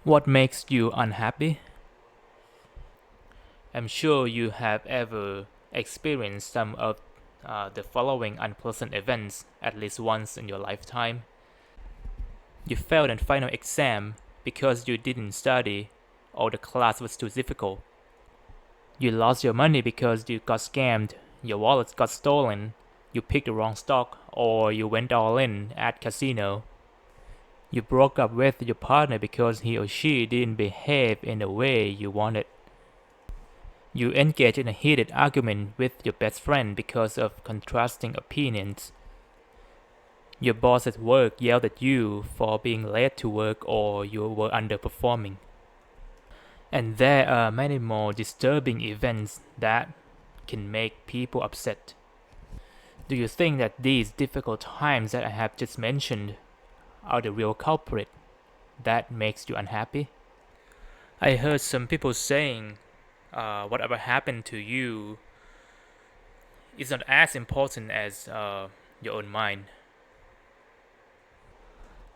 What makes you unhappy? I'm sure you have ever experienced some of the following unpleasant events at least once in your lifetime. You failed an final exam because you didn't study or the class was too difficult. You lost your money because you got scammed, your wallet got stolen, you picked the wrong stock, or you went all in at casino. You broke up with your partner because he or she didn't behave in the way you wanted. You engage in a heated argument with your best friend because of contrasting opinions. Your boss at work yelled at you for being late to work or you were underperforming. And there are many more disturbing events that can make people upset. Do you think that these difficult times that I have just mentioned are the real culprit that makes you unhappy? I heard some people saying whatever happened to you is not as important as your own mind.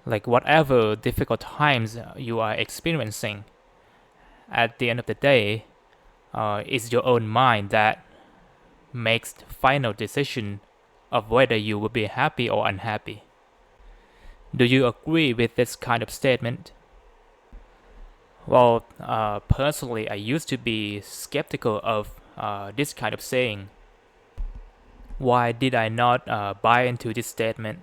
Like whatever difficult times you are experiencing, at the end of the day, it's your own mind that makes the final decision of whether you will be happy or unhappy. Do you agree with this kind of statement? Well, personally, I used to be skeptical of this kind of saying. Why did I not buy into this statement?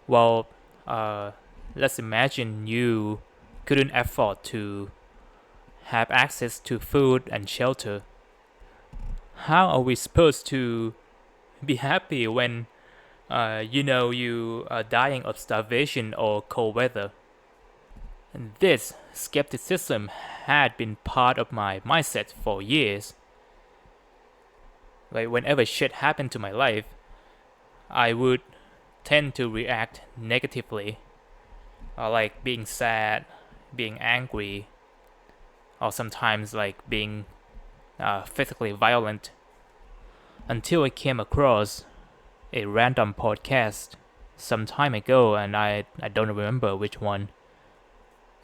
Well, uh, let's imagine you couldn't afford to have access to food and shelter. How are we supposed to be happy when you are dying of starvation or cold weather? And this skepticism had been part of my mindset for years. Like whenever shit happened to my life, I would tend to react negatively, like being sad, being angry, or sometimes like being physically violent, until I came across a random podcast some time ago, and I don't remember which one.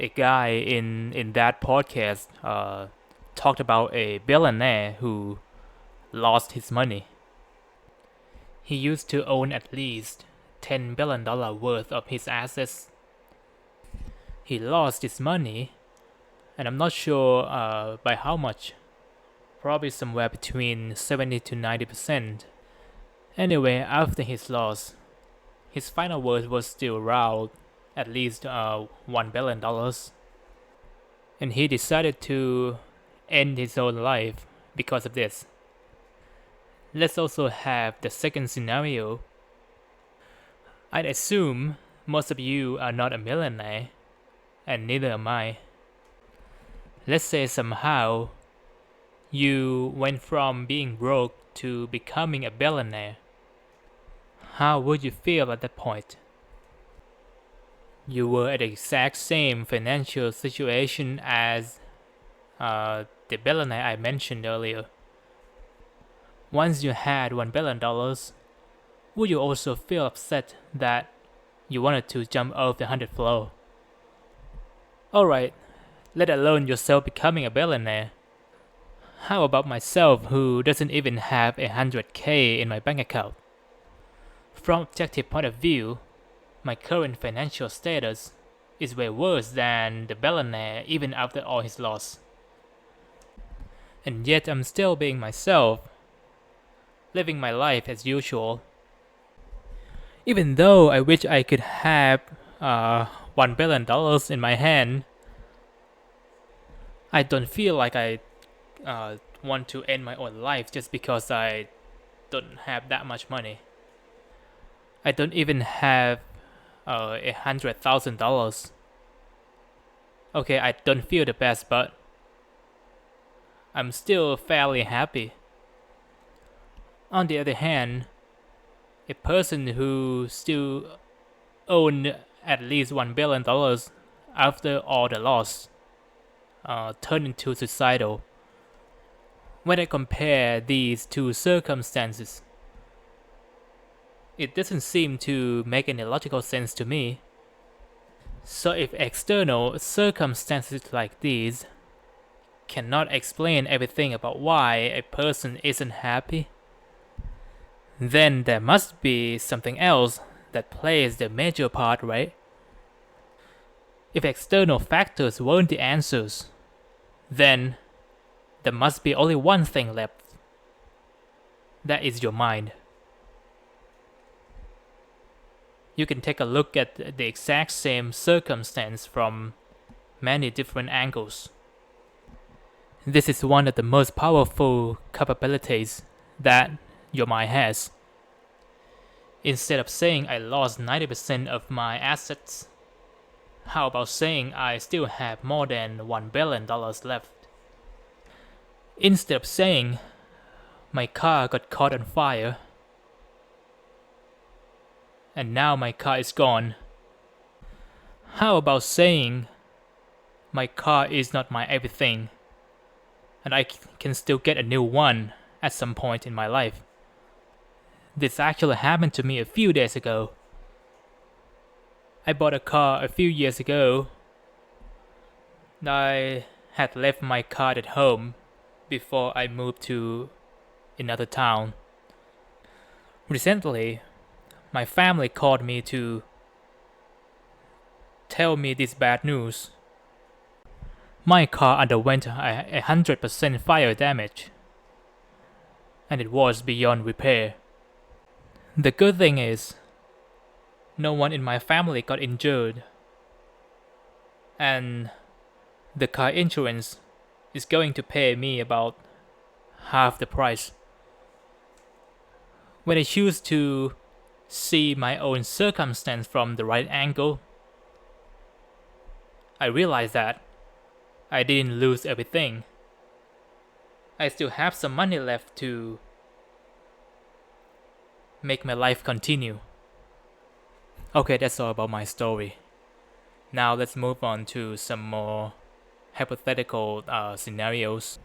A guy in that podcast talked about a billionaire who lost his money. He used to own at least $10 billion worth of his assets. He lost his money, and I'm not sure by how much. Probably somewhere between 70 to 90%. Anyway, after his loss, his final worth was still around at least $1 billion. And he decided to end his own life because of this. Let's also have the second scenario. I'd assume most of you are not a millionaire, and neither am I. Let's say somehow you went from being broke to becoming a billionaire. How would you feel at that point? You were at the exact same financial situation as the billionaire I mentioned earlier. Once you had $1 billion, would you also feel upset that you wanted to jump off the 100th floor? Alright, let alone yourself becoming a billionaire. How about myself who doesn't even have 100K in my bank account? From objective point of view, my current financial status is way worse than the billionaire even after all his loss. And yet I'm still being myself, living my life as usual. Even though I wish I could have $1 billion in my hand, I don't feel like I want to end my own life just because I don't have that much money. I don't even have $100,000. Okay, I don't feel the best, but I'm still fairly happy. On the other hand, a person who still owned at least $1 billion after all the loss turned into suicidal. When I compare these two circumstances, it doesn't seem to make any logical sense to me. So if external circumstances like these cannot explain everything about why a person isn't happy, then there must be something else that plays the major part, right? If external factors weren't the answers, then there must be only one thing left. That is your mind. You can take a look at the exact same circumstance from many different angles. This is one of the most powerful capabilities that your mind has. Instead of saying I lost 90% of my assets, how about saying I still have more than $1 billion left? Instead of saying my car got caught on fire, and now my car is gone, how about saying my car is not my everything, and I can still get a new one at some point in my life? This actually happened to me a few days ago. I bought a car a few years ago. I had left my car at home before I moved to another town. Recently, my family called me to tell me this bad news. My car underwent 100% fire damage, and it was beyond repair. The good thing is, no one in my family got injured, and the car insurance is going to pay me about half the price. When I choose to see my own circumstance from the right angle, I realize that I didn't lose everything. I still have some money left to make my life continue. Okay, that's all about my story. Now let's move on to some more hypothetical scenarios.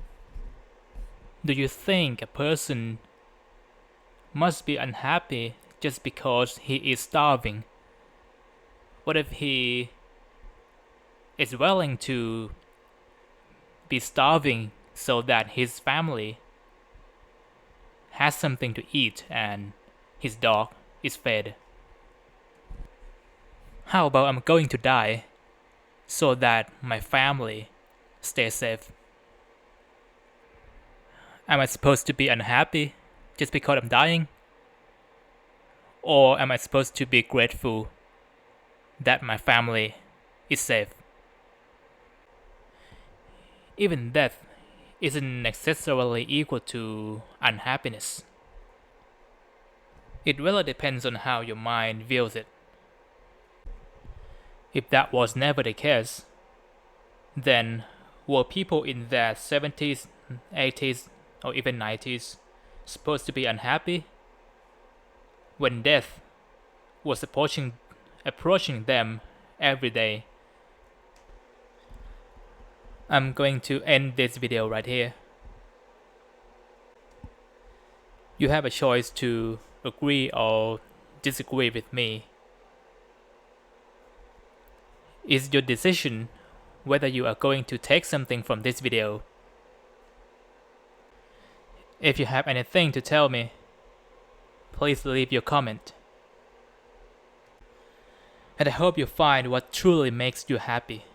Do you think a person must be unhappy just because he is starving? What if he is willing to be starving so that his family has something to eat and his dog is fed? How about I'm going to die so that my family stays safe? Am I supposed to be unhappy just because I'm dying? Or am I supposed to be grateful that my family is safe? Even death isn't necessarily equal to unhappiness. It really depends on how your mind views it. If that was never the case, then were people in their 70s, 80s, or even 90s supposed to be unhappy when death was approaching them every day? I'm going to end this video right here. You have a choice to agree or disagree with me. It's your decision whether you are going to take something from this video. If you have anything to tell me, please leave your comment. And I hope you find what truly makes you happy.